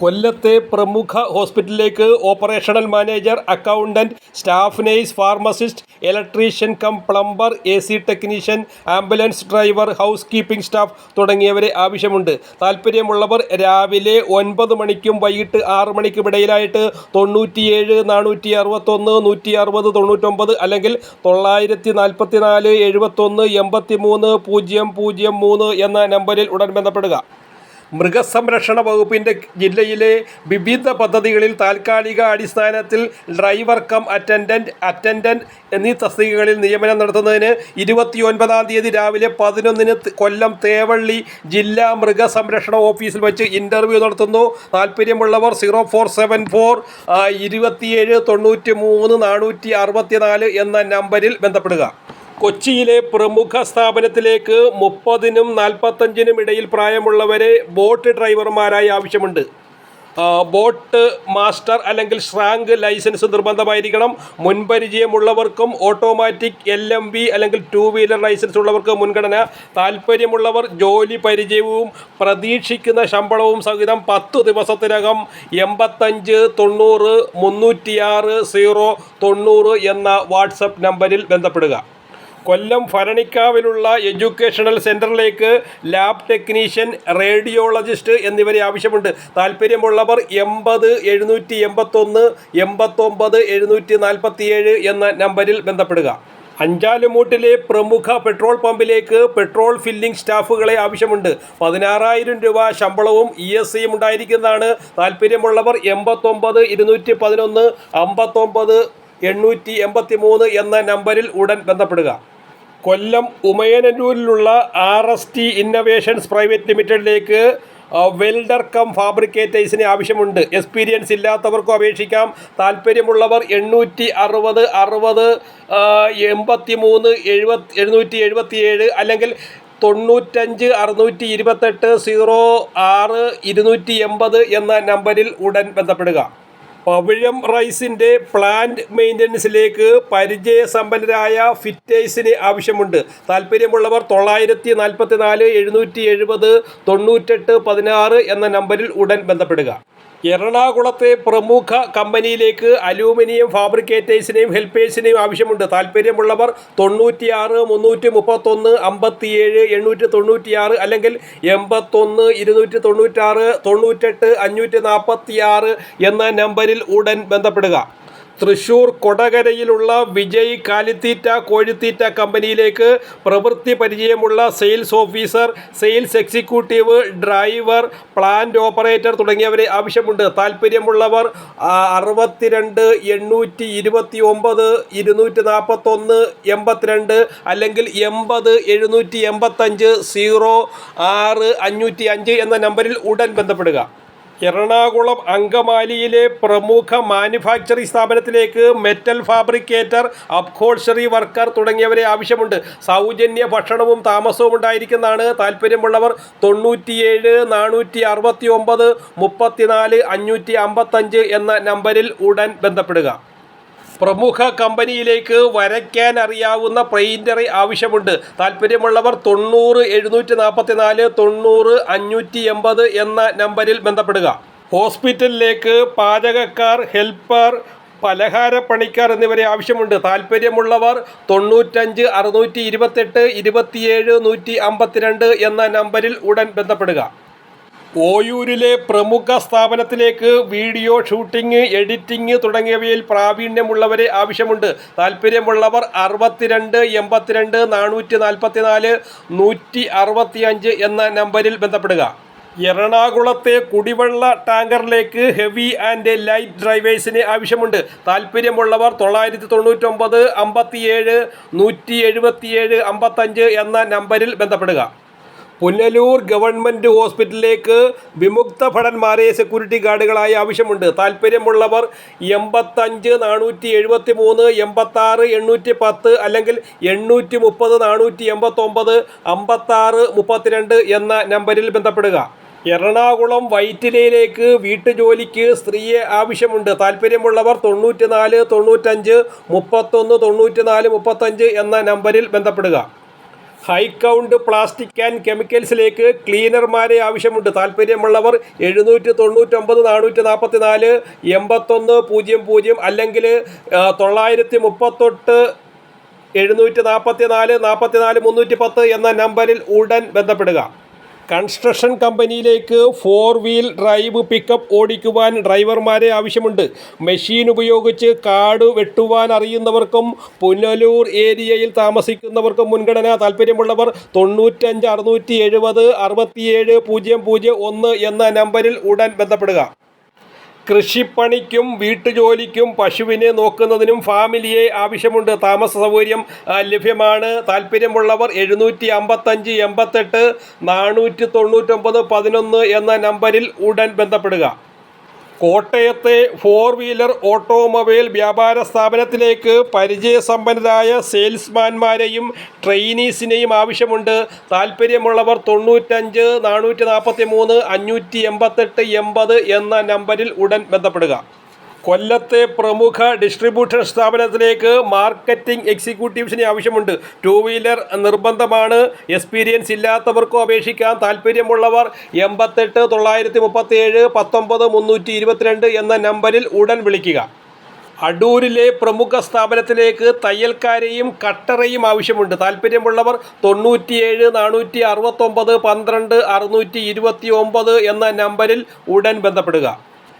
കൊല്ലത്തെ പ്രമുഖ ഹോസ്പിറ്റലിലേക്ക് operational manager, accountant, staff nurse, pharmacist, electrician cum plumber, AC technician, ambulance driver, house keeping staff തുടങ്ങിയവരെ ആവശ്യമുണ്ട്. താൽപ്പര്യമുള്ളവർ രാവിലെ 9 മണിക്കും വൈകിട്ട് 6 മണിക്കും ഇടയിലായിട്ട് 97 461 160 99 അല്ലെങ്കിൽ 944 71 83 003 എന്ന നമ്പറിൽ ഉടൻ ബന്ധപ്പെടുക. മൃഗസംരക്ഷണ വകുപ്പിൻ്റെ ജില്ലയിലെ വിവിധ പദ്ധതികളിൽ താൽക്കാലിക അടിസ്ഥാനത്തിൽ ഡ്രൈവർ കം അറ്റൻഡൻറ്റ് എന്നീ തസ്തികകളിൽ നിയമനം നടത്തുന്നതിന് 29-ാം തീയതി രാവിലെ 11-ന് കൊല്ലം തേവള്ളി ജില്ലാ മൃഗസംരക്ഷണ ഓഫീസിൽ വെച്ച് ഇൻ്റർവ്യൂ നടത്തുന്നു. താൽപ്പര്യമുള്ളവർ 0474 27 93 464 എന്ന നമ്പറിൽ ബന്ധപ്പെടുക. കൊച്ചിയിലെ പ്രമുഖ സ്ഥാപനത്തിലേക്ക് 30-നും 45-നും ഇടയിൽ പ്രായമുള്ളവരെ ബോട്ട് ഡ്രൈവർമാരായി ആവശ്യമുണ്ട്. ബോട്ട് മാസ്റ്റർ അല്ലെങ്കിൽ ഷ്രാങ്ക് ലൈസൻസ് നിർബന്ധമായിരിക്കണം. മുൻപരിചയമുള്ളവർക്കും ഓട്ടോമാറ്റിക് LMV അല്ലെങ്കിൽ 2 വീലർ ലൈസൻസ് ഉള്ളവർക്ക് മുൻഗണന. താൽപ്പര്യമുള്ളവർ ജോലി പരിചയവും പ്രതീക്ഷിക്കുന്ന ശമ്പളവും സഹിതം 10 ദിവസത്തിനകം 85 90 306 090 എന്ന വാട്സപ്പ് നമ്പറിൽ ബന്ധപ്പെടുക. കൊല്ലം ഭരണിക്കാവിലുള്ള എഡ്യൂക്കേഷണൽ സെൻറ്ററിലേക്ക് ലാബ് ടെക്നീഷ്യൻ, റേഡിയോളജിസ്റ്റ് എന്നിവരെ ആവശ്യമുണ്ട്. താൽപ്പര്യമുള്ളവർ 80 781 89 747 എന്ന നമ്പറിൽ ബന്ധപ്പെടുക. അഞ്ചാലുമൂട്ടിലെ പ്രമുഖ പെട്രോൾ പമ്പിലേക്ക് പെട്രോൾ ഫില്ലിംഗ് സ്റ്റാഫുകളെ ആവശ്യമുണ്ട്. 16,000 രൂപ ശമ്പളവും ESCയും ഉണ്ടായിരിക്കുന്നതാണ്. താൽപ്പര്യമുള്ളവർ 89 211 59 883 എന്ന നമ്പറിൽ ഉടൻ ബന്ധപ്പെടുക. കൊല്ലം ഉമയനല്ലൂരിലുള്ള RST ഇന്നവേഷൻസ് പ്രൈവറ്റ് ലിമിറ്റഡിലേക്ക് വെൽഡർ കം ഫാബ്രിക്കേറ്റേഴ്സിന് ആവശ്യമുണ്ട്. എക്സ്പീരിയൻസ് ഇല്ലാത്തവർക്കും അപേക്ഷിക്കാം. താൽപ്പര്യമുള്ളവർ 860 60 83 777 അല്ലെങ്കിൽ 95 628 06 280 എന്ന നമ്പറിൽ ഉടൻ ബന്ധപ്പെടുക. പവിഴം റൈസിൻ്റെ പ്ലാന്റ് മെയിൻ്റനൻസിലേക്ക് പരിചയസമ്പന്നരായ ഫിറ്റേഴ്സിന് ആവശ്യമുണ്ട്. താൽപ്പര്യമുള്ളവർ 944 770 98 16 എന്ന നമ്പറിൽ ഉടൻ ബന്ധപ്പെടുക. എറണാകുളത്തെ പ്രമുഖ കമ്പനിയിലേക്ക് അലൂമിനിയം ഫാബ്രിക്കേറ്റേഴ്സിനെയും ഹെൽപ്പേഴ്സിനെയും ആവശ്യമുണ്ട്. താൽപ്പര്യമുള്ളവർ 96 331 57 896 അല്ലെങ്കിൽ 81 296 98 546 എന്ന നമ്പറിൽ ഉടൻ ബന്ധപ്പെടുക. തൃശൂർ കൊടകരയിലുള്ള വിജയ് കാലിത്തീറ്റ കോഴിത്തീറ്റ കമ്പനിയിലേക്ക് പ്രവൃത്തി പരിചയമുള്ള sales officer, sales executive, driver, plant operator തുടങ്ങിയവരെ ആവശ്യമുണ്ട്. താൽപ്പര്യമുള്ളവർ 62 829 241 82 അല്ലെങ്കിൽ 80 785 06 505 എന്ന നമ്പറിൽ ഉടൻ ബന്ധപ്പെടുക. എറണാകുളം അങ്കമാലിയിലെ പ്രമുഖ മാനുഫാക്ചറിംഗ് സ്ഥാപനത്തിലേക്ക് മെറ്റൽ ഫാബ്രിക്കേറ്റർ, അപ്ഹോൾസ്റ്ററി വർക്കർ തുടങ്ങിയവരെ ആവശ്യമുണ്ട്. സൗജന്യ ഭക്ഷണവും താമസവും ഉണ്ടായിരിക്കുന്നതാണ്. താൽപ്പര്യമുള്ളവർ 97 469 34 555 എന്ന നമ്പറിൽ ഉടൻ ബന്ധപ്പെടുക. പ്രമുഖ കമ്പനിയിലേക്ക് വരയ്ക്കാൻ അറിയാവുന്ന പെയിൻറ്ററെ ആവശ്യമുണ്ട്. താൽപ്പര്യമുള്ളവർ 90 744 90 580 എന്ന നമ്പറിൽ ബന്ധപ്പെടുക. ഹോസ്പിറ്റലിലേക്ക് പാചകക്കാർ, ഹെൽപ്പർ, പലഹാരപ്പണിക്കാർ എന്നിവരെ ആവശ്യമുണ്ട്. താൽപ്പര്യമുള്ളവർ 95 628 27 152 എന്ന നമ്പറിൽ ഉടൻ ബന്ധപ്പെടുക. ഓയൂരിലെ പ്രമുഖ സ്ഥാപനത്തിലേക്ക് വീഡിയോ ഷൂട്ടിംഗ്, എഡിറ്റിംഗ് തുടങ്ങിയവയിൽ പ്രാവീണ്യമുള്ളവരെ ആവശ്യമുണ്ട്. താൽപ്പര്യമുള്ളവർ 62 82 444 165 എന്ന നമ്പറിൽ ബന്ധപ്പെടുക. എറണാകുളത്തെ കുടിവെള്ള ടാങ്കറിലേക്ക് ഹെവി ആൻഡ് ലൈറ്റ് ഡ്രൈവേഴ്സിന് ആവശ്യമുണ്ട്. താൽപ്പര്യമുള്ളവർ 999 57 177 55 എന്ന നമ്പറിൽ ബന്ധപ്പെടുക. പുനലൂർ ഗവൺമെൻറ് ഹോസ്പിറ്റലിലേക്ക് വിമുക്ത ഭടന്മാരെ സെക്യൂരിറ്റി ഗാർഡുകളായി ആവശ്യമുണ്ട്. താൽപ്പര്യമുള്ളവർ 85 473 86 810 അല്ലെങ്കിൽ 830 489 56 32 എന്ന നമ്പറിൽ ബന്ധപ്പെടുക. എറണാകുളം വൈറ്റിലയിലേക്ക് വീട്ടുജോലിക്ക് സ്ത്രീയെ ആവശ്യമുണ്ട്. താൽപ്പര്യമുള്ളവർ 94 95 31 94 35 എന്ന നമ്പറിൽ ബന്ധപ്പെടുക. ഹൈ കൗണ്ട് പ്ലാസ്റ്റിക് ആൻഡ് കെമിക്കൽസിലേക്ക് ക്ലീനർമാരെ ആവശ്യമുണ്ട്. താല്പര്യമുള്ളവർ 799 444 8100 അല്ലെങ്കിൽ 938 744 44 310 എന്ന നമ്പറിൽ ഉടൻ ബന്ധപ്പെടുക. കൺസ്ട്രക്ഷൻ കമ്പനിയിലേക്ക് 4 വീൽ ഡ്രൈവ് പിക്കപ്പ് ഓടിക്കുവാൻ ഡ്രൈവർമാരെ ആവശ്യമുണ്ട്. മെഷീൻ ഉപയോഗിച്ച് കാട് വെട്ടുവാൻ അറിയുന്നവർക്കും പുനലൂർ ഏരിയയിൽ താമസിക്കുന്നവർക്കും മുൻഗണന. താല്പര്യമുള്ളവർ 95 670 67 001 എന്ന നമ്പറിൽ ഉടൻ ബന്ധപ്പെടുക. കൃഷിപ്പണിക്കും വീട്ടുജോലിക്കും പശുവിനെ നോക്കുന്നതിനും ഫാമിലിയെ ആവശ്യമുണ്ട്. താമസ സൗകര്യം ലഭ്യമാണ്. താല്പര്യമുള്ളവർ 755 88 499 11 എന്ന നമ്പറിൽ ഉടൻ ബന്ധപ്പെടുക. കോട്ടയത്തെ 4 വീലർ ഓട്ടോമൊബൈൽ വ്യാപാര സ്ഥാപനത്തിലേക്ക് പരിചയസമ്പന്നരായ സെയിൽസ്മാൻമാരെയും ട്രെയിനീസിനെയും ആവശ്യമുണ്ട്. താല്പര്യമുള്ളവർ 95 443 588 80 എന്ന നമ്പറിൽ ഉടൻ ബന്ധപ്പെടുക. കൊല്ലത്തെ പ്രമുഖ ഡിസ്ട്രിബ്യൂഷൻ സ്ഥാപനത്തിലേക്ക് മാർക്കറ്റിംഗ് എക്സിക്യൂട്ടീവ്സിനെ ആവശ്യമുണ്ട്. 2 വീലർ നിർബന്ധമാണ്. എക്സ്പീരിയൻസ് ഇല്ലാത്തവർക്കും അപേക്ഷിക്കാം. താല്പര്യമുള്ളവർ 88 937 19 322 എന്ന നമ്പറിൽ ഉടൻ വിളിക്കുക. അടൂരിലെ പ്രമുഖ സ്ഥാപനത്തിലേക്ക് തയ്യൽക്കാരെയും കട്ടറയും ആവശ്യമുണ്ട്. താല്പര്യമുള്ളവർ 97 469 12 629 എന്ന നമ്പറിൽ ഉടൻ ബന്ധപ്പെടുക.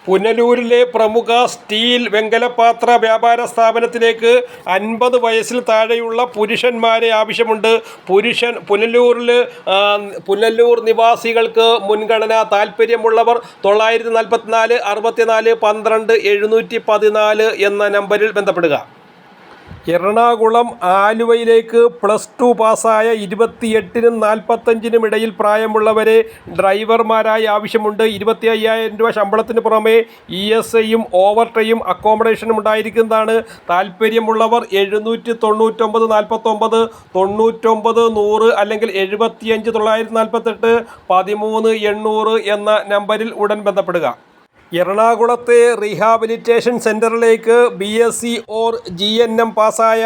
പുനലൂരിലെ പ്രമുഖ സ്റ്റീൽ വെങ്കലപാത്ര വ്യാപാര സ്ഥാപനത്തിലേക്ക് 50 വയസ്സിൽ താഴെയുള്ള പുരുഷന്മാരെ ആവശ്യമുണ്ട്. പുനലൂർ നിവാസികൾക്ക് മുൻഗണന. താല്പര്യമുള്ളവർ 944 64 12 714 എന്ന നമ്പറിൽ ബന്ധപ്പെടുക. എറണാകുളം ആലുവയിലേക്ക് +2 പാസ്സായ 28-നും 45-നും ഇടയിൽ പ്രായമുള്ളവരെ ഡ്രൈവർമാരായി ആവശ്യമുണ്ട്. 25,000 രൂപ ശമ്പളത്തിന് പുറമെ ESIയും ഓവർ ടൈം അക്കോമഡേഷനും ഉണ്ടായിരിക്കുന്നതാണ്. താല്പര്യമുള്ളവർ 799 49 99 100 അല്ലെങ്കിൽ 75 948 13 800 എന്ന നമ്പറിൽ ഉടൻ ബന്ധപ്പെടുക. എറണാകുളത്തെ റീഹാബിലിറ്റേഷൻ സെൻ്ററിലേക്ക് BSc ഓർ GNM പാസ്സായ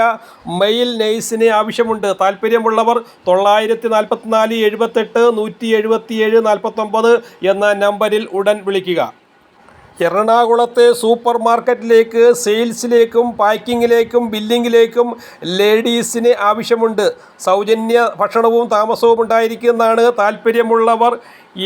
മെയിൽ നഴ്സിനെ ആവശ്യമുണ്ട്. താല്പര്യമുള്ളവർ 944 78 177 49 എന്ന നമ്പറിൽ ഉടൻ വിളിക്കുക. എറണാകുളത്തെ സൂപ്പർ മാർക്കറ്റിലേക്ക് സെയിൽസിലേക്കും പാക്കിങ്ങിലേക്കും ബില്ലിങ്ങിലേക്കും ലേഡീസിന് ആവശ്യമുണ്ട്. സൗജന്യ ഭക്ഷണവും താമസവും ഉണ്ടായിരിക്കുന്നതാണ്. താല്പര്യമുള്ളവർ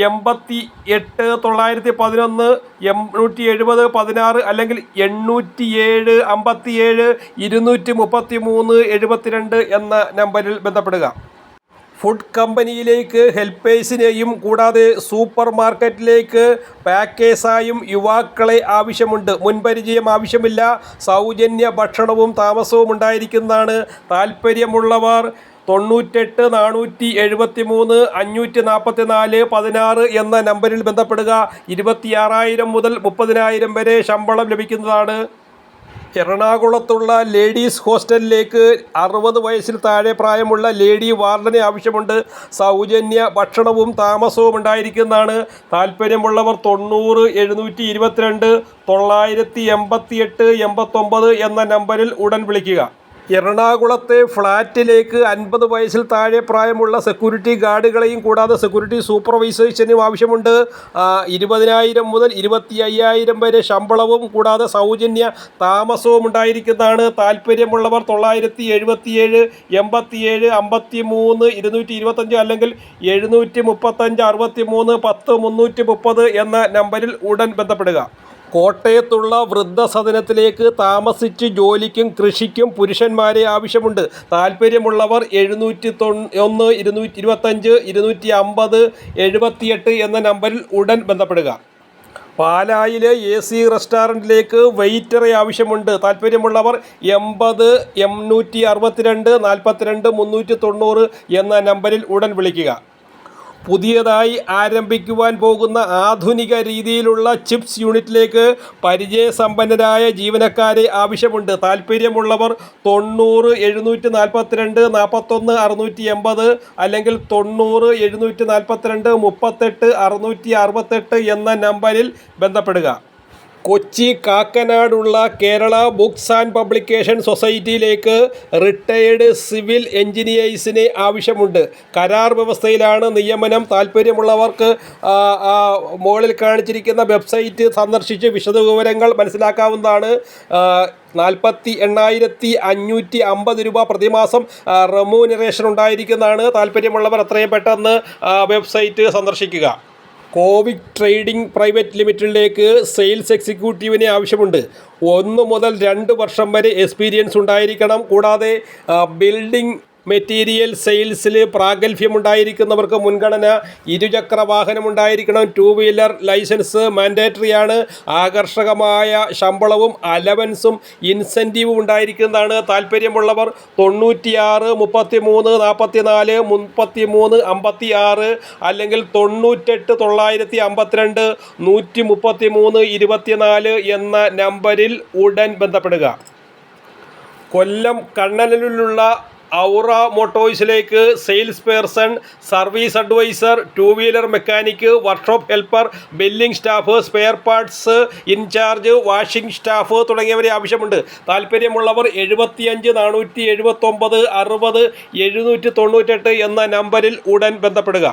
88 911 870 16 അല്ലെങ്കിൽ 807 57 233 72 എന്ന നമ്പറിൽ ബന്ധപ്പെടുക. ഫുഡ് കമ്പനിയിലേക്ക് ഹെൽപ്പേഴ്സിനെയും കൂടാതെ സൂപ്പർ മാർക്കറ്റിലേക്ക് പാക്കേഴ്സായും യുവാക്കളെ ആവശ്യമുണ്ട്. മുൻപരിചയം ആവശ്യമില്ല. സൗജന്യ ഭക്ഷണവും താമസവും ഉണ്ടായിരിക്കുന്നതാണ്. താല്പര്യമുള്ളവർ 98 473 544 16 എന്ന നമ്പറിൽ ബന്ധപ്പെടുക. 26,000 മുതൽ 30,000 വരെ ശമ്പളം ലഭിക്കുന്നതാണ്. എറണാകുളത്തുള്ള ലേഡീസ് ഹോസ്റ്റലിലേക്ക് 60 വയസ്സിൽ താഴെ പ്രായമുള്ള ലേഡി വാർഡനെ ആവശ്യമുണ്ട്. സൗജന്യ ഭക്ഷണവും താമസവും ഉണ്ടായിരിക്കുന്നതാണ്. താല്പര്യമുള്ളവർ 90 722 988 89 എന്ന നമ്പറിൽ ഉടൻ വിളിക്കുക. എറണാകുളത്തെ ഫ്ലാറ്റിലേക്ക് 50 വയസ്സിൽ താഴെ പ്രായമുള്ള സെക്യൂരിറ്റി ഗാർഡുകളെയും കൂടാതെ സെക്യൂരിറ്റി സൂപ്പർവൈസേഴ്സിനും ആവശ്യമുണ്ട്. 20,000 മുതൽ 25,000 വരെ ശമ്പളവും കൂടാതെ സൗജന്യ താമസവും ഉണ്ടായിരിക്കുന്നതാണ്. താല്പര്യമുള്ളവർ 977 87 53 225 അല്ലെങ്കിൽ 735 63 10 330 എന്ന നമ്പറിൽ ഉടൻ ബന്ധപ്പെടുക. കോട്ടയത്തുള്ള വൃദ്ധസദനത്തിലേക്ക് താമസിച്ച് ജോലിക്കും കൃഷിക്കും പുരുഷന്മാരെ ആവശ്യമുണ്ട്. താല്പര്യമുള്ളവർ 701 225 250 78 എന്ന നമ്പറിൽ ഉടൻ ബന്ധപ്പെടുക. പാലായിലെ AC റെസ്റ്റോറൻറ്റിലേക്ക് വെയിറ്ററെ ആവശ്യമുണ്ട്. താല്പര്യമുള്ളവർ 80 862 42 390 എന്ന നമ്പറിൽ ഉടൻ വിളിക്കുക. പുതിയതായി ആരംഭിക്കുവാൻ പോകുന്ന ആധുനിക രീതിയിലുള്ള ചിപ്സ് യൂണിറ്റിലേക്ക് പരിചയസമ്പന്നരായ ജീവനക്കാരെ ആവശ്യമുണ്ട്. താല്പര്യമുള്ളവർ 90 742 41 680 അല്ലെങ്കിൽ 90 742 38 668 എന്ന നമ്പറിൽ ബന്ധപ്പെടുക. കൊച്ചി കാക്കനാടുള്ള കേരള ബുക്സ് ആൻഡ് പബ്ലിക്കേഷൻ സൊസൈറ്റിയിലേക്ക് റിട്ടയേർഡ് സിവിൽ എഞ്ചിനീയേഴ്സിനെ ആവശ്യമുണ്ട്. കരാർ വ്യവസ്ഥയിലാണ് നിയമനം. താൽപ്പര്യമുള്ളവർക്ക് മുകളിൽ കാണിച്ചിരിക്കുന്ന വെബ്സൈറ്റ് സന്ദർശിച്ച് വിശദവിവരങ്ങൾ മനസ്സിലാക്കാവുന്നതാണ്. 48,550 രൂപ പ്രതിമാസം റെമ്യൂനറേഷൻ ഉണ്ടായിരിക്കുന്നതാണ്. താൽപ്പര്യമുള്ളവർ എത്രയും പെട്ടെന്ന് വെബ്സൈറ്റ് സന്ദർശിക്കുക. കോവിക് ട്രേഡിംഗ് പ്രൈവറ്റ് ലിമിറ്റഡിലേക്ക് സെയിൽസ് എക്സിക്യൂട്ടീവിനെ ആവശ്യമുണ്ട്. 1 മുതൽ 2 വർഷം വരെ എക്സ്പീരിയൻസ് ഉണ്ടായിരിക്കണം. കൂടാതെ ബിൽഡിംഗ് മെറ്റീരിയൽ സെയിൽസിൽ പ്രാഗൽഭ്യമുണ്ടായിരിക്കുന്നവർക്ക് മുൻഗണന. ഇരുചക്ര വാഹനമുണ്ടായിരിക്കണം. 2 വീലർ ലൈസൻസ് മാൻഡേറ്ററിയാണ്. ആകർഷകമായ ശമ്പളവും അലവൻസും ഇൻസെൻറ്റീവും ഉണ്ടായിരിക്കുന്നതാണ്. താൽപ്പര്യമുള്ളവർ 96 33 44 33 56 അല്ലെങ്കിൽ 98 952 133 24 എന്ന നമ്പറിൽ ഉടൻ ബന്ധപ്പെടുക. കൊല്ലം കണ്ണനൂരിലുള്ള ഔറ മോട്ടോഴ്സിലേക്ക് sales person, service adviser, 2 wheeler mechanic, workshop helper, billing staff, spare parts incharge, washing staff തുടങ്ങിയവരെ ആവശ്യമുണ്ട്. താൽപ്പര്യമുള്ളവർ 75 479 60 798 എന്ന നമ്പറിൽ ഉടൻ ബന്ധപ്പെടുക.